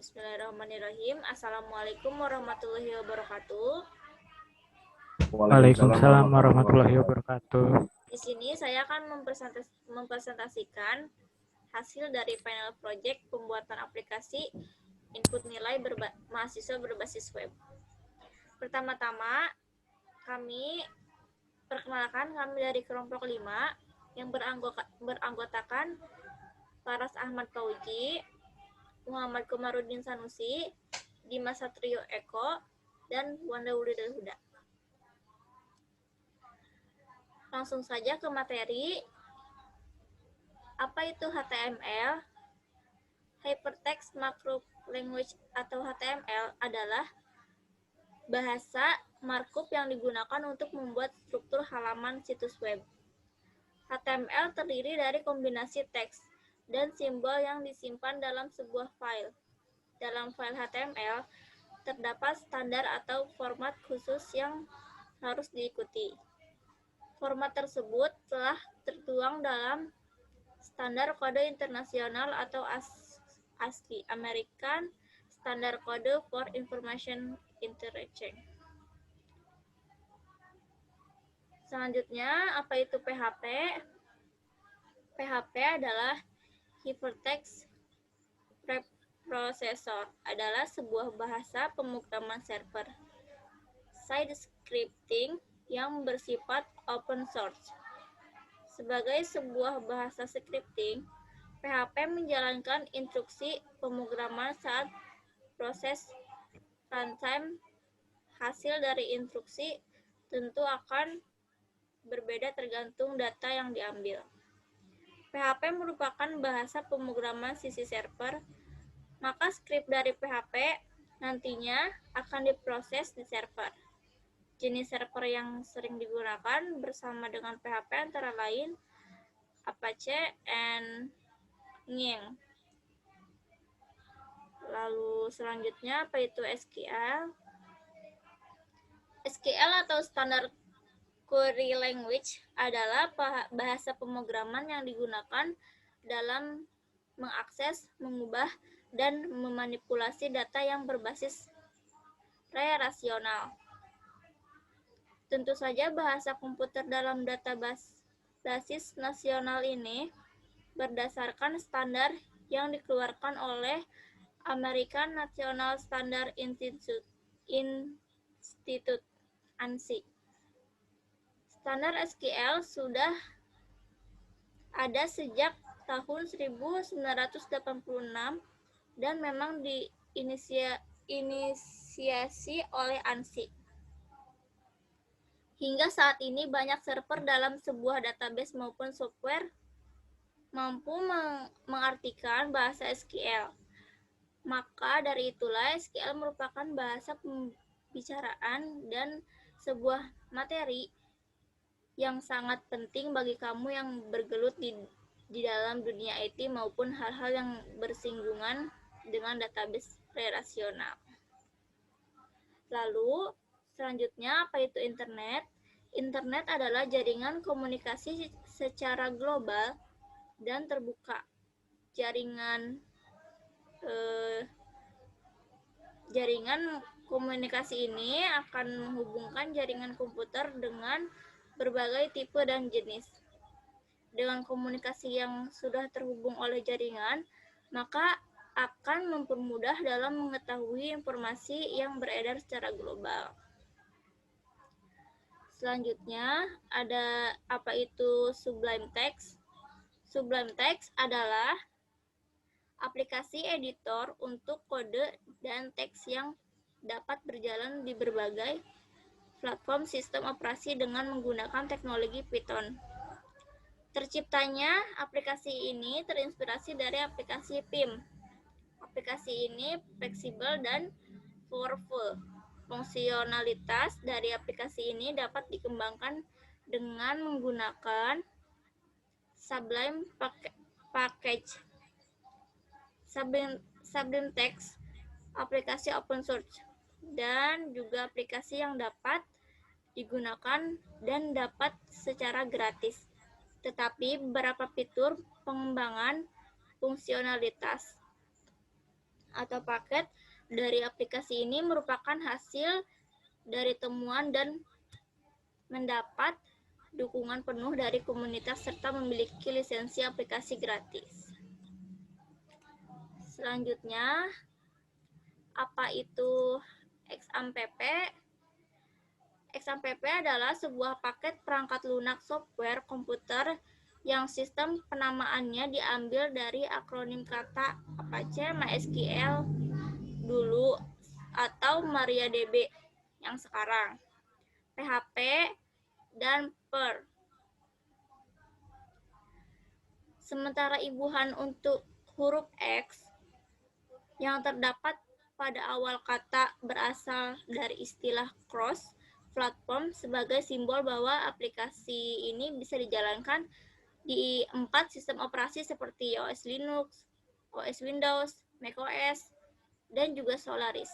Bismillahirrahmanirrahim. Assalamualaikum warahmatullahi wabarakatuh. Waalaikumsalam warahmatullahi wabarakatuh. Di sini saya akan mempresentasikan hasil dari panel project pembuatan aplikasi input nilai mahasiswa berbasis web. Pertama-tama, kami dari kelompok 5 yang beranggotakan Faras Ahmad Fauji, Muhammad Komarudin Sanusi, Dimas Satrio Eko, dan Wanda Wulida Huda. Langsung saja ke materi. Apa itu HTML? Hypertext Markup Language atau HTML adalah bahasa markup yang digunakan untuk membuat struktur halaman situs web. HTML terdiri dari kombinasi teks dan simbol yang disimpan dalam sebuah file. Dalam file HTML, terdapat standar atau format khusus yang harus diikuti. Format tersebut telah tertuang dalam Standar Kode Internasional atau ASCII, American Standard Code for Information Interchange. Selanjutnya, apa itu PHP? PHP adalah Hypertext Preprocessor, adalah sebuah bahasa pemrograman server side scripting yang bersifat open source. Sebagai sebuah bahasa scripting, PHP menjalankan instruksi pemrograman saat proses runtime. Hasil dari instruksi tentu akan berbeda tergantung data yang diambil. PHP merupakan bahasa pemrograman sisi server, maka skrip dari PHP nantinya akan diproses di server. Jenis server yang sering digunakan bersama dengan PHP antara lain Apache and Nging. Lalu selanjutnya apa itu SQL? SQL atau Standard Query Language adalah bahasa pemrograman yang digunakan dalam mengakses, mengubah, dan memanipulasi data yang berbasis relasional. Tentu saja bahasa komputer dalam database basis nasional ini berdasarkan standar yang dikeluarkan oleh American National Standard Institute (ANSI). Standar SQL sudah ada sejak tahun 1986 dan memang diinisiasi oleh ANSI. Hingga saat ini banyak server dalam sebuah database maupun software mampu mengartikan bahasa SQL. Maka dari itulah SQL merupakan bahasa pembicaraan dan sebuah materi yang sangat penting bagi kamu yang bergelut di dalam dunia IT maupun hal-hal yang bersinggungan dengan database relasional. Lalu, selanjutnya apa itu internet? Internet adalah jaringan komunikasi secara global dan terbuka. Jaringan komunikasi ini akan menghubungkan jaringan komputer dengan berbagai tipe dan jenis. Dengan komunikasi yang sudah terhubung oleh jaringan, maka akan mempermudah dalam mengetahui informasi yang beredar secara global. Selanjutnya, ada apa itu Sublime Text? Sublime Text adalah aplikasi editor untuk kode dan teks yang dapat berjalan di berbagai platform sistem operasi dengan menggunakan teknologi Python. Terciptanya aplikasi ini terinspirasi dari aplikasi PIM. Aplikasi ini fleksibel dan powerful. Fungsionalitas dari aplikasi ini dapat dikembangkan dengan menggunakan Sublime Package. Sublime Text, aplikasi open source, dan juga aplikasi yang dapat digunakan dan dapat secara gratis. Tetapi beberapa fitur pengembangan fungsionalitas atau paket dari aplikasi ini merupakan hasil dari temuan dan mendapat dukungan penuh dari komunitas serta memiliki lisensi aplikasi gratis. Selanjutnya, apa itu XAMPP? XAMPP adalah sebuah paket perangkat lunak software komputer yang sistem penamaannya diambil dari akronim kata Apache MySQL dulu atau MariaDB yang sekarang, PHP, dan Perl. Sementara imbuhan untuk huruf X yang terdapat pada awal kata berasal dari istilah cross platform sebagai simbol bahwa aplikasi ini bisa dijalankan di 4 sistem operasi seperti OS Linux, OS Windows, macOS, dan juga Solaris.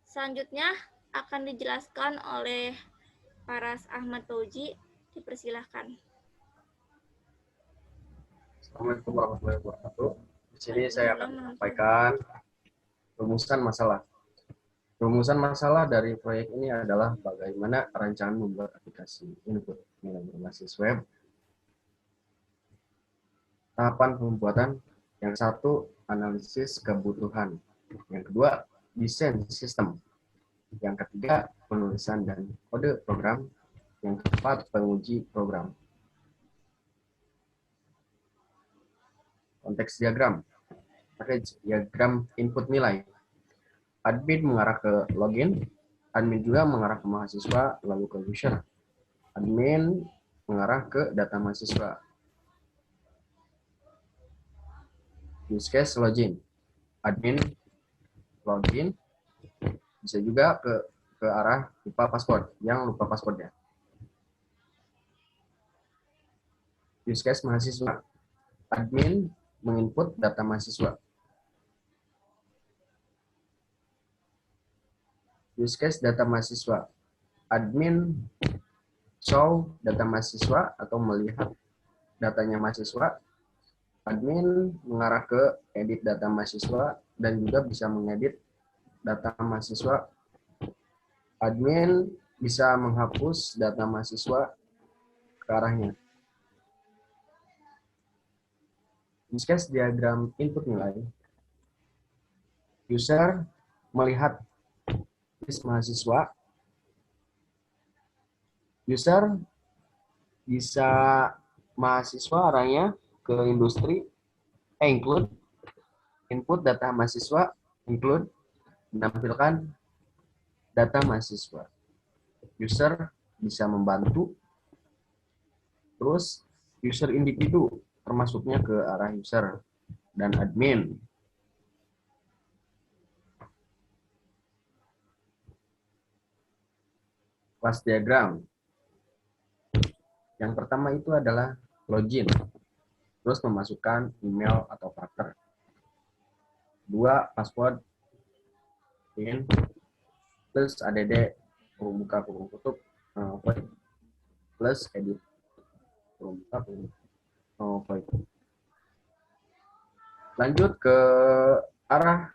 Selanjutnya akan dijelaskan oleh Paras Ahmad Fauji. Dipersilahkan. Assalamualaikum warahmatullahi wabarakatuh. Di sini saya akan menyampaikan rumusan masalah. Rumusan masalah dari proyek ini adalah bagaimana perancangan membuat aplikasi input nilai berbasis web. Tahapan pembuatan, yang satu, analisis kebutuhan. Yang kedua, desain sistem. Yang ketiga, penulisan dan kode program. Yang keempat, penguji program. Konteks diagram. Package diagram input nilai. Admin mengarah ke login, admin juga mengarah ke mahasiswa, lalu ke user. Admin mengarah ke data mahasiswa. Use case login. Admin login, bisa juga ke arah lupa password, yang lupa passwordnya. Use case mahasiswa. Admin menginput data mahasiswa. Use case data mahasiswa. Admin show data mahasiswa atau melihat datanya mahasiswa. Admin mengarah ke edit data mahasiswa dan juga bisa mengedit data mahasiswa. Admin bisa menghapus data mahasiswa ke arahnya. Use case diagram input nilai. User melihat list mahasiswa. User bisa mahasiswa arahnya ke industri, include input data mahasiswa, include menampilkan data mahasiswa. User bisa membantu. Terus user individu termasuknya ke arah user dan admin. Kelas diagram. Yang pertama itu adalah login. Terus memasukkan email atau partner. Dua, password. In. Plus add, kurung buka, kurung tutup. Plus edit. Kurung buka, kurung tutup. Lanjut ke arah.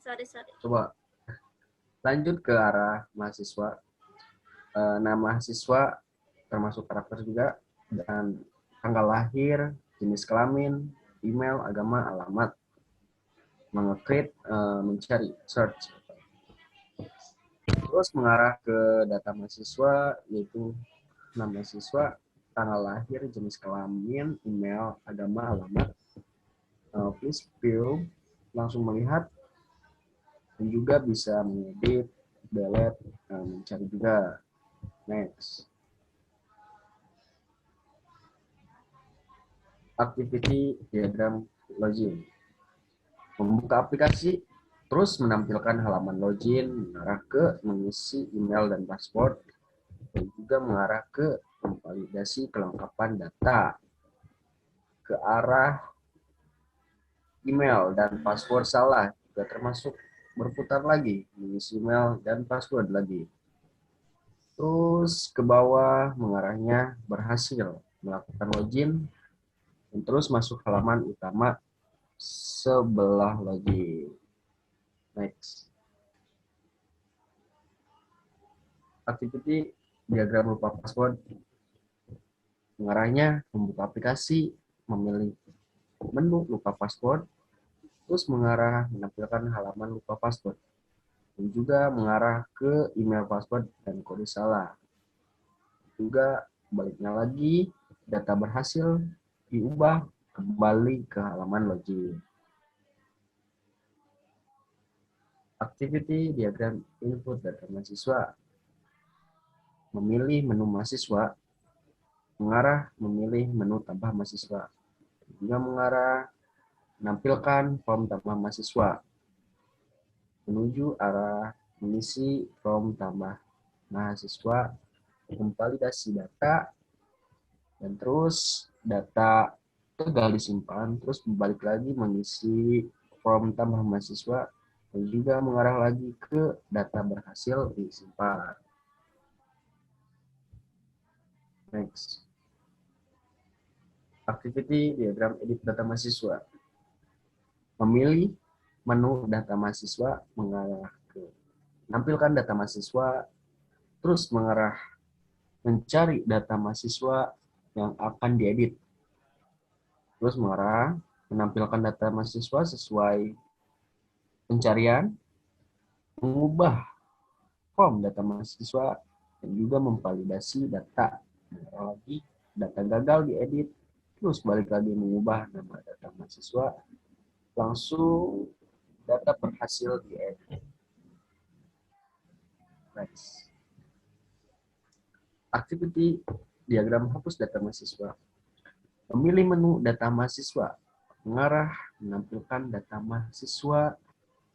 Sorry. Coba. Lanjut ke arah mahasiswa. Nama mahasiswa termasuk karakter juga, dan tanggal lahir, jenis kelamin, email, agama, alamat. Mengecreate, mencari, search. Terus mengarah ke data mahasiswa, yaitu nama mahasiswa, tanggal lahir, jenis kelamin, email, agama, alamat. Please view, langsung melihat, dan juga bisa mengedit, delete, mencari juga. Next. Activity diagram login. Membuka aplikasi, terus menampilkan halaman login, mengarah ke mengisi email dan password, dan juga mengarah ke memvalidasi kelengkapan data. Ke arah email dan password salah, juga termasuk berputar lagi, mengisi email dan password lagi. Terus ke bawah mengarahnya berhasil melakukan login, Dan terus masuk halaman utama sebelah login. Next. Activity diagram lupa password. Mengarahnya membuka aplikasi, memilih menu lupa password, terus mengarah menampilkan halaman lupa password, dan juga mengarah ke email password dan kode salah. Juga baliknya lagi, data berhasil diubah kembali ke halaman login. Activity diagram input data mahasiswa. Memilih menu mahasiswa, mengarah memilih menu tambah mahasiswa. Juga mengarah menampilkan form tambah mahasiswa. Menuju arah mengisi form tambah mahasiswa, memvalidasi data, dan terus data gagal disimpan, terus balik lagi mengisi form tambah mahasiswa, dan juga mengarah lagi ke data berhasil disimpan. Next. Activity diagram edit data mahasiswa. Memilih menu data mahasiswa, mengarah ke menampilkan data mahasiswa, terus mengarah mencari data mahasiswa yang akan diedit. Terus mengarah menampilkan data mahasiswa sesuai pencarian, mengubah form data mahasiswa, dan juga memvalidasi data. Mengarah lagi data gagal diedit, terus balik lagi mengubah nama data mahasiswa, langsung data berhasil diedit. Next. Activity diagram hapus data mahasiswa. Memilih menu data mahasiswa, mengarah menampilkan data mahasiswa,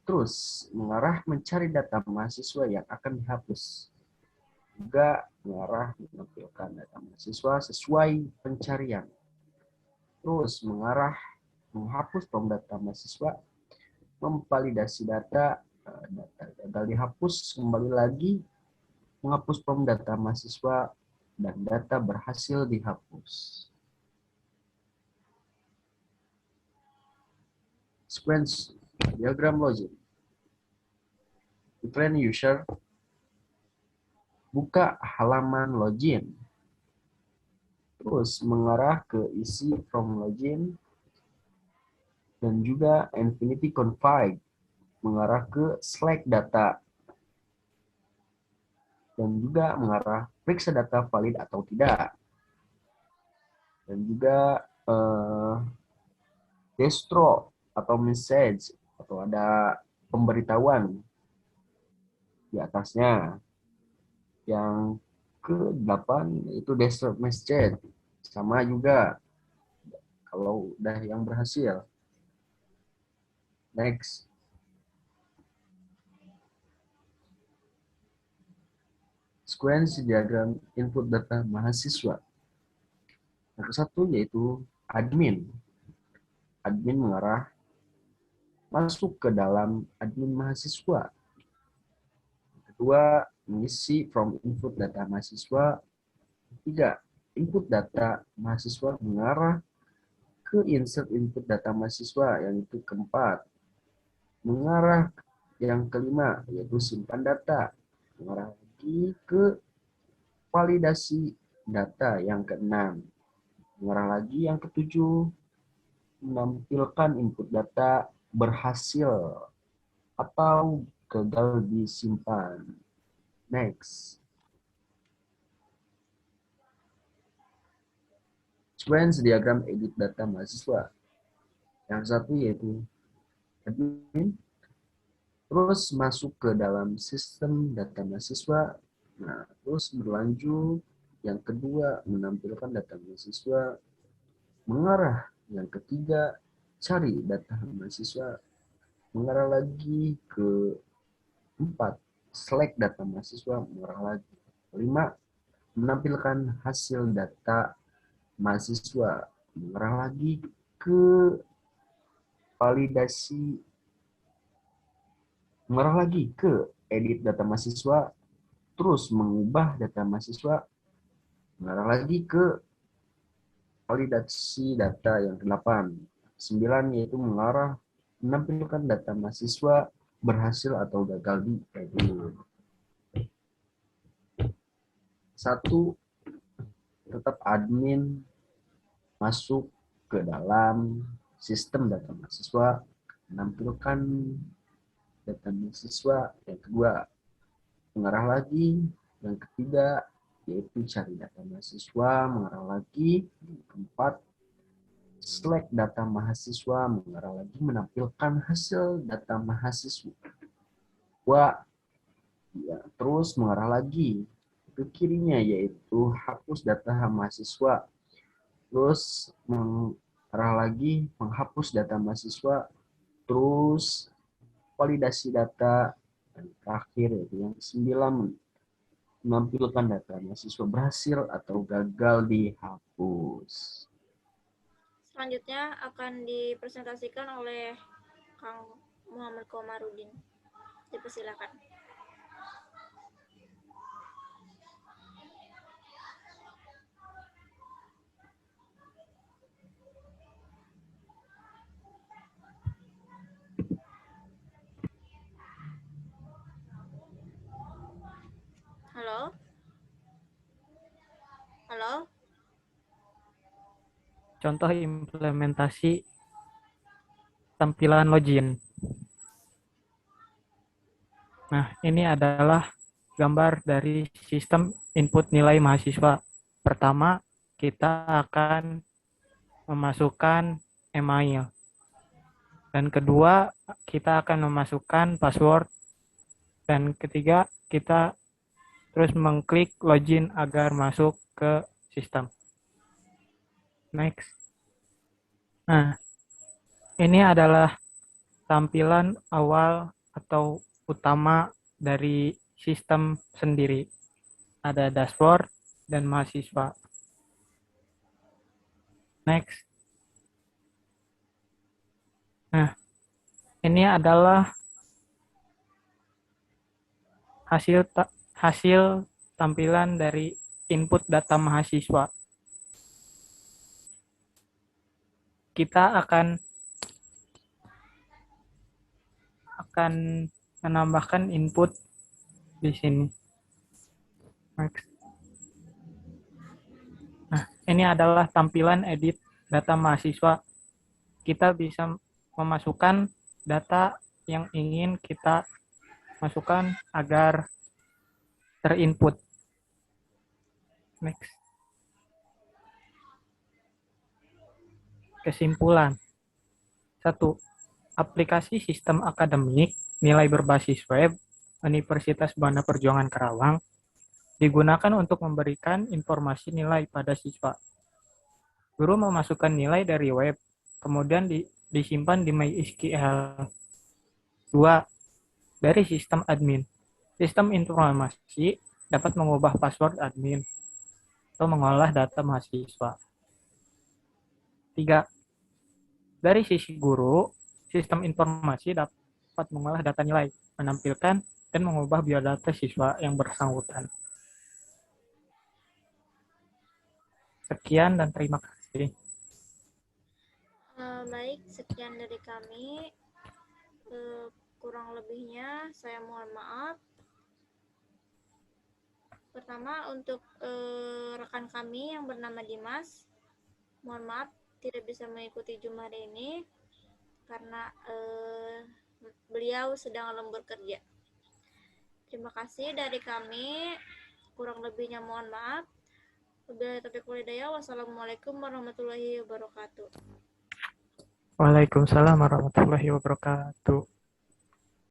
terus mengarah mencari data mahasiswa yang akan dihapus. Juga mengarah menampilkan data mahasiswa sesuai pencarian. Terus mengarah menghapus form data mahasiswa, memvalidasi data, data gagal dihapus, kembali lagi menghapus form data mahasiswa, dan data berhasil dihapus. Sequence diagram login. Declare user, buka halaman login, terus mengarah ke isi from login, dan juga infinity config, mengarah ke select data, dan juga mengarah periksa data valid atau tidak, dan juga destro atau message, atau ada pemberitahuan di atasnya. Yang ke-8 itu destro message, sama juga kalau udah yang berhasil. Next. Sequence diagram input data mahasiswa. Yang ke-1 yaitu admin. Admin mengarah masuk ke dalam admin mahasiswa. Yang kedua, mengisi from input data mahasiswa. Ketiga, input data mahasiswa mengarah ke insert input data mahasiswa, yang itu keempat. Mengarah yang kelima, yaitu simpan data. Mengarah lagi ke validasi data, yang keenam. Mengarah lagi yang ketujuh, menampilkan input data berhasil atau gagal disimpan. Next. Sequence diagram edit data mahasiswa. Yang satu yaitu admin, terus masuk ke dalam sistem data mahasiswa. Nah, terus berlanjut. Yang kedua, menampilkan data mahasiswa. Mengarah. Yang ketiga, cari data mahasiswa. Mengarah lagi ke 4, select data mahasiswa. Mengarah lagi. 5, menampilkan hasil data mahasiswa. Mengarah lagi ke validasi. Mengarah lagi ke edit data mahasiswa. Terus mengubah data mahasiswa. Mengarah lagi ke validasi data yang ke-8. 9 yaitu menampilkan data mahasiswa berhasil atau gagal di review. 1. Tetap admin masuk ke dalam sistem data mahasiswa, menampilkan data mahasiswa. Yang kedua, mengarah lagi. Yang ketiga, yaitu cari data mahasiswa, mengarah lagi. Yang keempat, select data mahasiswa, mengarah lagi, menampilkan hasil data mahasiswa. Ya, terus mengarah lagi ke kirinya, yaitu hapus data mahasiswa. Terus mengarah lagi, menghapus data mahasiswa. Terus validasi data. Dan terakhir, yaitu yang ke-9, menampilkan data mahasiswa berhasil atau gagal dihapus. Selanjutnya akan dipresentasikan oleh Kang Muhammad Komarudin. Dipersilakan. Halo? Halo? Contoh implementasi tampilan login. Nah, ini adalah gambar dari sistem input nilai mahasiswa. Pertama, kita akan memasukkan email. Dan kedua, kita akan memasukkan password. Dan ketiga, kita terus mengklik login agar masuk ke sistem. Next. Nah, ini adalah tampilan awal atau utama dari sistem sendiri. Ada dashboard dan mahasiswa. Next. Nah, ini adalah hasil tampilan dari input data mahasiswa. Kita akan menambahkan input di sini. Next. Nah, ini adalah tampilan edit data mahasiswa. Kita bisa memasukkan data yang ingin kita masukkan agar terinput. Next. Kesimpulan. 1. Aplikasi sistem akademik nilai berbasis web Universitas Banda Perjuangan Karawang digunakan untuk memberikan informasi nilai pada siswa. Guru memasukkan nilai dari web, kemudian disimpan di MySQL. 2. Dari sistem admin. Sistem informasi dapat mengubah password admin atau mengolah data mahasiswa. 3. Dari sisi guru, sistem informasi dapat mengolah data nilai, menampilkan dan mengubah biodata siswa yang bersangkutan. Sekian dan terima kasih. Baik, sekian dari kami. Kurang lebihnya saya mohon maaf. Pertama untuk rekan kami yang bernama Dimas, mohon maaf tidak bisa mengikuti Zoom hari ini karena beliau sedang lembur kerja. Terima kasih dari kami. Kurang lebihnya mohon maaf. Wabillahi taufiq wal hidayah. Wassalamualaikum warahmatullahi wabarakatuh. Waalaikumsalam warahmatullahi wabarakatuh.